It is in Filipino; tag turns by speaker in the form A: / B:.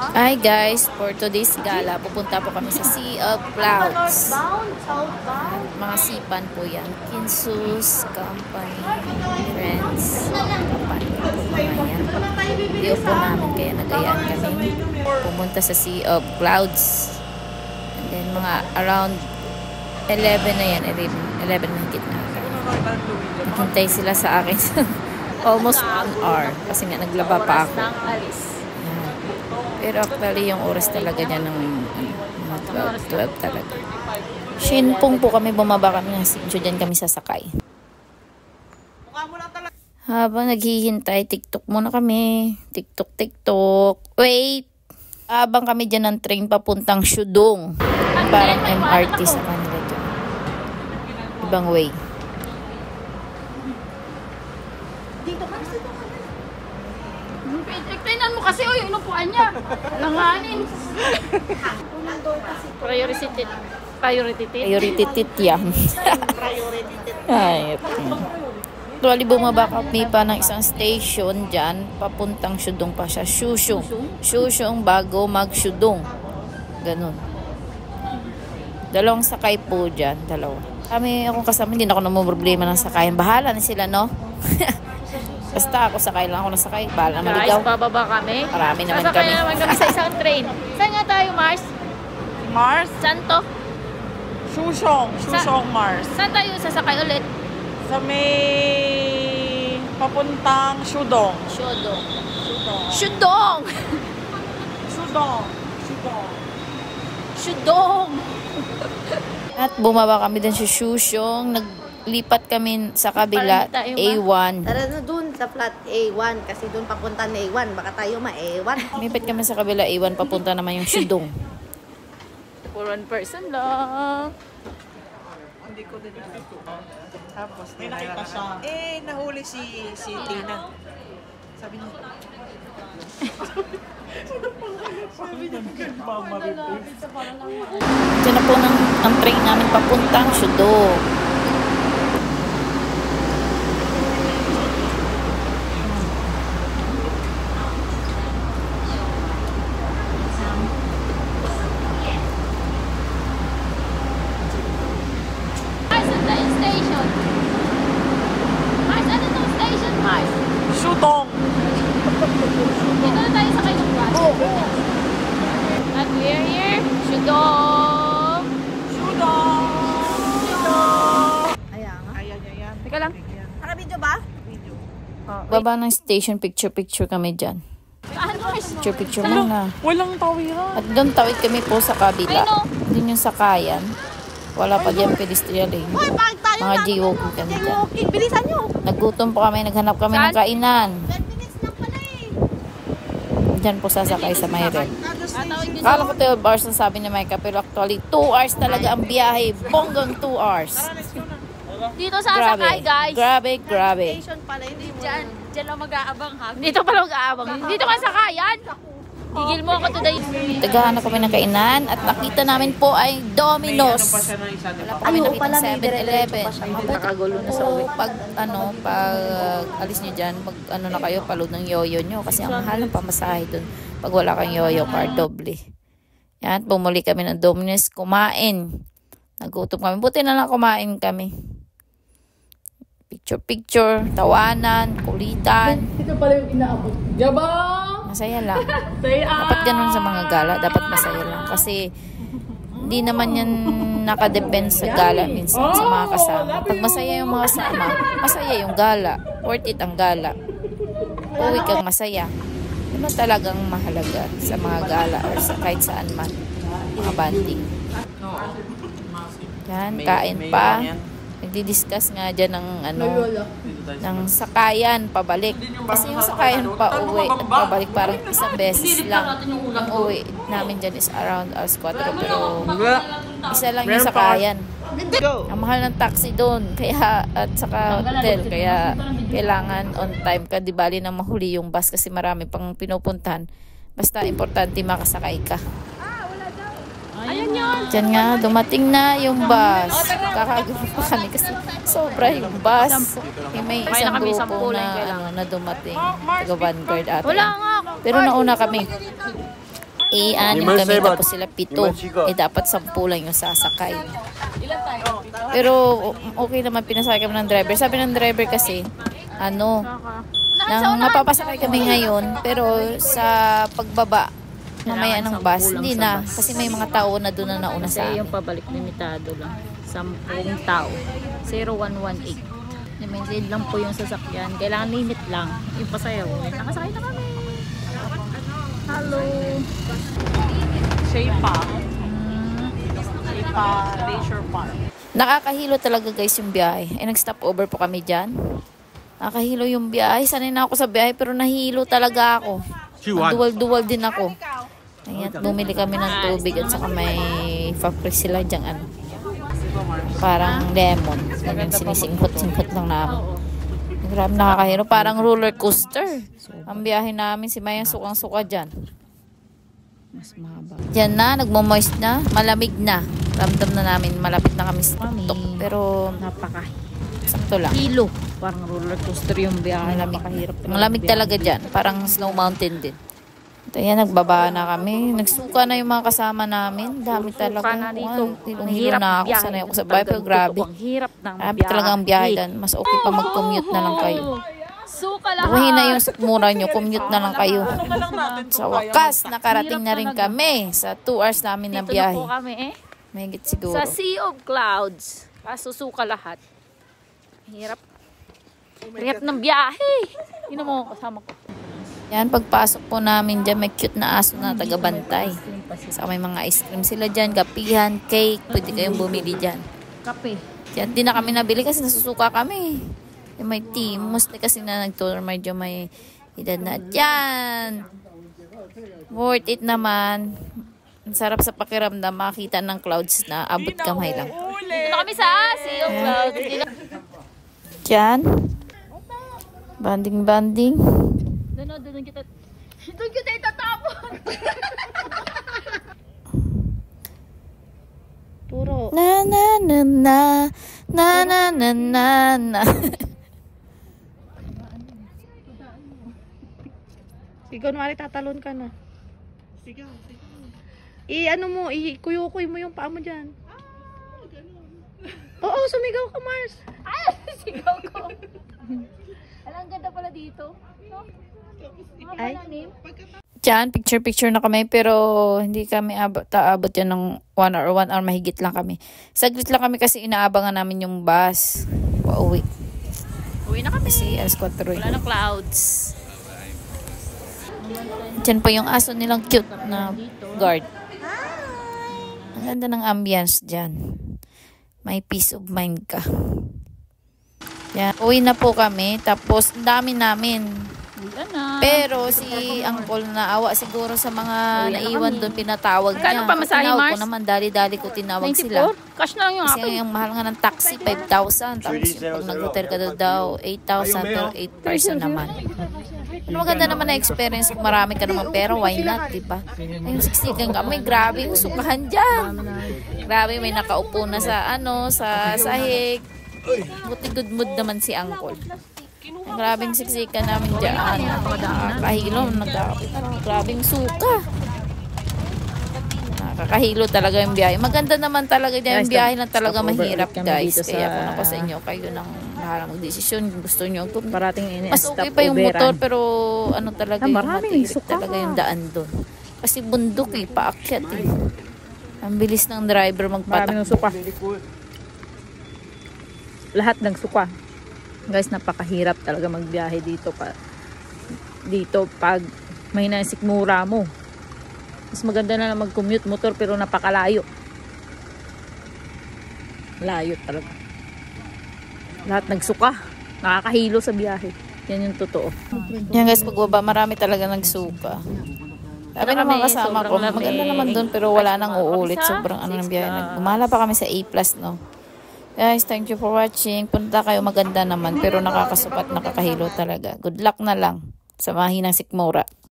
A: Hi guys, for today's gala, pupunta po kami sa Sea of Clouds. Mga sipan po yan. Kinsus, company, friends, company po mga yan. Diyo po namin, kaya nagayaan kami pumunta sa Sea of Clouds. And then mga around 11 na yan, 11 mahigit na. Naghintay sila sa akin almost 1 hour kasi nga naglaba pa ako. Pero actually yung oras talaga niya ng 12 talaga. Shinpong po kami, bumaba kami ng Sincho, dyan kami sasakay. Habang naghihintay, TikTok muna kami. TikTok. Wait! Habang kami dyan ng train papuntang Shudong. Parang MRT sa kanila dyan. Ibang way.
B: Tingnan mo kasi, oy, inupuan niya. Langanin.
A: Priority yan. Ay, actually, bumaba kami pa ng isang station dyan. Papuntang Shudong pa siya. Shushung bago mag-Shudong. Ganun. Dalawang sakay po dyan. Dalawa. Kami, akong kasama, hindi na ako naman problema ng sakayan. Bahala na sila, no? Basta ako sakay lang ako nasakay. Bahala na maligaw.
B: Guys, bababa kami.
A: Marami naman
B: Sasakay
A: kami.
B: naman kami sa isang train. Saan nga tayo, Mars?
C: Mars?
B: Saan to?
C: Shushong Mars.
B: Saan tayo sasakay ulit?
C: Sa may papuntang Shudong.
B: Shudong.
A: At bumaba kami din sa Shushong. Naglipat kami sa kabila, A1.
D: Tara na dun sa flat A1 kasi dun papunta na A1. Baka tayo ma-A1.
A: Lipat kami sa kabila, A1. Papunta naman yung Shudong.
B: For one person lang.
C: Hindi ko din alam. Tapos, may nakita siya. Nahuli si Tina. Sabi niya.
A: Diyan na po ang train namin papuntang Shudong.
C: Shudong!
B: Dito na tayo sa kayong bus. At we're here. Shudong!
C: Ayan.
B: Teka lang.
D: Naka-video ba?
A: Baba ng station, picture kami dyan. Picture muna.
C: Walang tawiran.
A: At doon tawid kami po sa kabila. Doon yung sakayan. Wala pa dyan pedestrian lane. Mga G-walking kami dyan.
D: Bilisan nyo.
A: Nagutom po kami, naghanap kami ng kainan.
D: 10 minutes lang pala eh.
A: Diyan po sasakay sa Mayren. Kala ko 12 hours na sabi ni Micah, pero actually 2 hours talaga ang biyahe. Bonggang 2 hours.
B: Dito sasakay, guys.
A: Grabe.
D: Station pala, hindi mo.
B: Diyan lang mag-aabang ha. Dito pala mag-aabang. Dito ka sakayan. Tigil mo ako today.
A: Tagahanap kami ng kainan at nakita namin po ay Domino's. Wala pa kami nakita ng 7-Eleven.
D: Nakagulo na sa
A: So, pag alis nyo dyan, na kayo, palud ng yoyo nyo. Kasi ang mahal ng pamasahe dun. Pag wala kang yoyo card, doble. Yan, bumuli kami ng Domino's, kumain. Nagutom kami. Buti na lang kumain kami. Picture, tawanan, kulitan.
B: Ito pala yung inaabot. Jabang!
A: Masaya lang. Dapat ganun sa mga gala. Dapat masaya lang. Kasi hindi naman yan nakadepend sa gala minsan sa mga kasama. Pag masaya yung mga kasama, masaya yung gala. Worth it ang gala. Uwi kang masaya. Ano talagang mahalaga sa mga gala or sa kahit saan man. Mga banding. Yan, kain pa. Nagdi-discuss nga dyan ng sakayan pabalik. Kasi yung sakayan pa uwi at pabalik parang isang beses lang. Ang uwi namin dyan is around alas 4. Pero isa lang yung sakayan. Ang mahal ng taxi doon. Kaya, at saka hotel. Kaya kailangan on time ka. Di bali na mahuli yung bus kasi marami pang pinupuntahan. Basta importante makasakay ka.
B: Ayan yun.
A: Diyan nga, dumating na yung bus. Kakagulo pa kami kasi sobra yung bus. May isang grupo na dumating. Taga Vanguard ata.
B: Wala nga.
A: Pero nauna kami. anim kami, tapos sila 7. Eh, dapat 10 lang yung sasakay. Pero, okay naman, pinasakay kami ng driver. Sabi ng driver kasi, nang mapapasakay kami ngayon, pero sa pagbaba, mamaya ng bus, hindi na. Kasi may mga tao na doon na nauna sa amin.
B: Yung pabalik, limitado lang. 10 tao. 0118. Limited lang po yung sasakyan. Kailangan limit lang. Yung pasayaw. Nakasakay na kami. Hello.
C: Shaypa. Shaypa Leisure Park.
A: Nakakahilo talaga guys yung biyahe. Ay, nag-stop over po kami dyan. Nakakahilo yung biyahe. Sanay na ako sa biyahe pero nahilo talaga ako. Duwal-duwal din ako. Ayan, bumili kami ng tubig at saka may fa-free sila dyang parang lemon. Ganyan, sinisingkot-singkot lang namin. Grabe, nakakahilo. Parang roller coaster. Ang biyahe namin, si Mayang sukang-suka dyan.
B: Mas mahaba.
A: Diyan na, nagmo-moist na, malamig na. Ramdam na namin, malapit na kami sa tuktok. Pero, sakto lang.
B: Kilo. Parang roller coaster yung biyahe.
A: Malamig talaga dyan. Parang snow mountain din. Ito yan, nagbaba na kami. Nagsuka na yung mga kasama namin. Dami talaga. Hilo na ako. Sanay ako sa bahay. Pero grabe. Grabe talaga ang biyahe dyan. Mas okay pa mag-commute na lang kayo. Buhin na yung sukmura nyo. Commute na lang kayo. Sa wakas, nakarating na rin kami sa 2 hours namin na biyahe.
B: Dito na po kami
A: Mahigit siguro.
B: sa Sea of Clouds. Susuka lahat. Hirap. Hirap ng biyahe. Yun mo kasama ko.
A: Yan, pagpasok po namin dyan, may cute na aso na taga-bantay. Saka may mga ice cream sila dyan, kapihan, cake, pwede kayong bumili dyan.
B: Kape.
A: Yan, di na kami nabili kasi nasusuka kami. Yung may team, mostly kasi na nag-tour, medyo may edad na. Yan! Worth it naman. Ang sarap sa pakiramdam, makita ng clouds na abot kamay lang.
B: Dito na kami sa Sea of Clouds.
A: Yan. Banding-banding.
B: Doon kita itatapon.
A: Puro. Na na na na na na na na na.
D: Ikaw naman tatalon ka na. Sigaw. I-ano mo, i-kuyo-kuy mo yung paa mo dyan. Oo, sumigaw ka, Mars.
B: Ay, sigaw ko. Alang ganda pala dito. No?
D: Ay.
A: Diyan, picture-picture na kami pero hindi kami aabot yan ng 1 hour, 1 hour mahigit lang kami. Saglit lang kami kasi inaabangan namin yung bus. Pauwi.
B: Uwi na kami.
A: Kasi alas 4.
B: Wala na clouds.
A: Diyan pa yung aso nilang cute na guard. Ang ganda ng ambience dyan. May peace of mind ka. Yan. Uwi na po kami. Tapos, dami namin. Pero si Uncle naawa siguro sa mga naiwan doon, pinatawag niya.
B: Kano pa masahe, Mars?
A: Ko naman, dali-dali ko tinawag 94? Sila.
B: Cash na lang yung
A: Kasi
B: akin.
A: yung mahal nga ng taxi, 5,000. Tapos yung pag nag-hotel ka daw, 8,000 pero 8 person naman. Ano maganda naman na experience kung marami ka naman pera, why not, diba? Ayun, siksikan kami, grabe yung sukahan dyan. Grabe, may nakaupo na sa sa sahig. Buti good mood naman si Uncle. Grabing siksikan namin dyan. Nakakahilo. Grabing suka. Nakakahilo talaga yung biyahe. Maganda naman talaga dyan. Yung biyahe lang talaga mahirap, guys. Kaya kung ako sa inyo, kayo nang bahala mag-desisyon. Gusto nyo. Mas okay pa yung motor, pero talaga yung matirik talaga yung daan doon. Kasi bundok paakyat Ang bilis ng driver magpatak.
B: Maraming suka. Lahat ng suka. Guys, napakahirap talaga magbiyahe dito pag may nasikmura mo. Mas maganda na mag-commute motor pero napakalayo. Layo talaga. Lahat nagsuka. Nakakahilo sa biyahe. Yan yung totoo.
A: Yan guys, pagbaba marami talaga nagsuka. Sabi ng mga kasama ko, maganda naman doon pero wala nang uulit. Sobrang ng biyahe. Gumala pa kami sa A+, no? Guys, thank you for watching. Punta kayo, maganda naman pero nakakasukat, nakakahilo talaga. Good luck na lang sa mahinang sikmura.